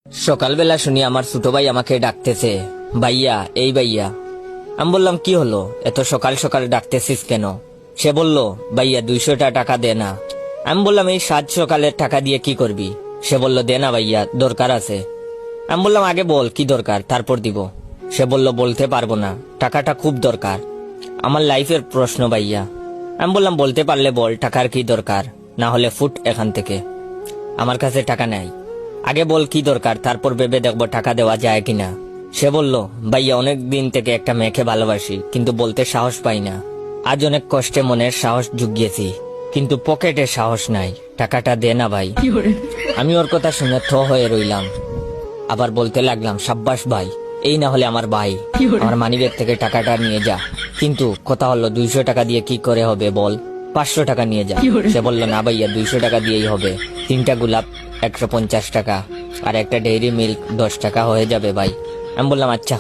সকালবেলা শুনি আমার ছোট ভাই আমাকে ডাকতেছে, ভাইয়া এই ভাইয়া। আমি বললাম কি হলো, এত সকাল সকাল ডাকতেছিস কেন? সে বলল, ভাইয়া 200টা টাকা দে না। আমি বললাম এই সাত সকালের টাকা দিয়ে কি করবি? সে বলল দে না ভাইয়া, দরকার আছে। আমি বললাম আগে বল কি দরকার, তারপর দিব। সে বলল বলতে পারবো না, টাকাটা খুব দরকার, আমার লাইফের প্রশ্ন ভাইয়া। আমি বললাম বলতে পারলে বল টাকার কি দরকার, না হলে ফুট এখান থেকে, আমার কাছে টাকা নাই। আগে বল কি দরকার, তারপর ভেবে দেখবো টাকা দেওয়া যায় কিনা। সে বলল, ভাইয়া অনেক দিন থেকে একটা মেয়েকে ভালোবাসি, কিন্তু বলতে সাহস পাই না। আজ অনেক কষ্টে মনের সাহস জুগিয়েছি, কিন্তু পকেটে সাহস নাই, টাকাটা দে না ভাই। আমি ওর কথা শুনে থ হয়ে রইলাম। আবার বলতে লাগলাম, সাব্বাস ভাই, এই না হলে আমার ভাই, আমার মানিব্যাগ থেকে টাকাটা নিয়ে যা। কিন্তু কথা হলো 200 টাকা দিয়ে কি করে হবে বল, 500 টাকা নিয়ে যা। সে বলল না ভাইয়া 200 টাকা দিয়েই হবে, 3টা গোলাপ 150 টাকা আর একটা ডেইরি মিল্ক 10 টাকা হয়ে যাবে ভাই। আমি বললাম আচ্ছা,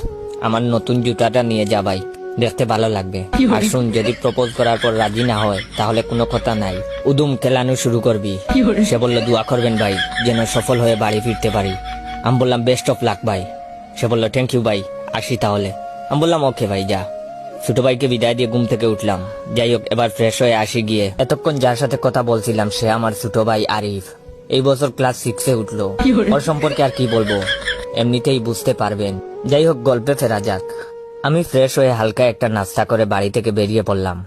আমার নতুন জুতাটা নিয়ে যা ভাই, দেখতে ভালো লাগবে। আর শুন, যদি প্রপোজ করার পর রাজি না হয় তাহলে কোনো কথা নাই, উদুম কেলানো শুরু করবি। সে বলল দোয়া করবেন ভাই, যেন সফল হয়ে বাড়ি ফিরতে পারি। আমি বললাম বেস্ট অফ লাক ভাই। সে বলল থ্যাংক ইউ ভাই, আসি তাহলে। আমি বললাম ওকে ভাই যা। ছোট ভাইকে বিদায় দিয়ে ঘুম থেকে উঠলাম। যাই হোক, এবার ফ্রেশ হয়ে আসি গিয়ে এতক্ষণ যার সাথে কথা বলছিলাম সে আমার ছোট ভাই আরিফ। এই বছর ক্লাস 6-এ উঠলো। ওর সম্পর্কে আর কি বলবো, এমনিতেই বুঝতে পারবেন। যাই হোক, গল্পে ফেরা যাক। আমি ফ্রেশ হয়ে হালকা একটা নাস্তা করে বাড়ি থেকে বেরিয়ে পড়লাম।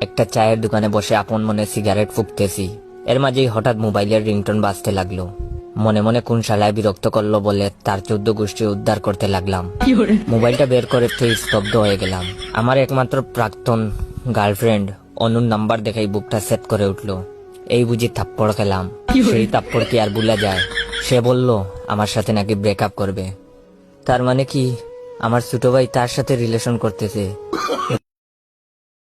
একটা চায়ের দোকানে বসে আপন মনে সিগারেট ফুঁকতেছি। এর মাঝেই হঠাৎ মোবাইলের রিংটোন বাজতে লাগলো। মনে মনে কোন শালায় বিরক্ত করলো বলে তার 14 গোষ্ঠী উদ্ধার করতে লাগলাম। মোবাইলটা বের করে তুই স্তব্ধ হয়ে গেলাম। আমার একমাত্র প্রাক্তন গার্লফ্রেন্ড অনুর নাম্বার দেখাই বুকটা সেট করে উঠলো। এই বুঝি থাপ্পড় খেলাম। সেই থাপ্পড় কি আর ভুলা যায়? সে বলল আমার সাথে নাকি ব্রেকআপ করবে। তার মানে কি আমার ছোট ভাই তার সাথে রিলেশন করতেছে?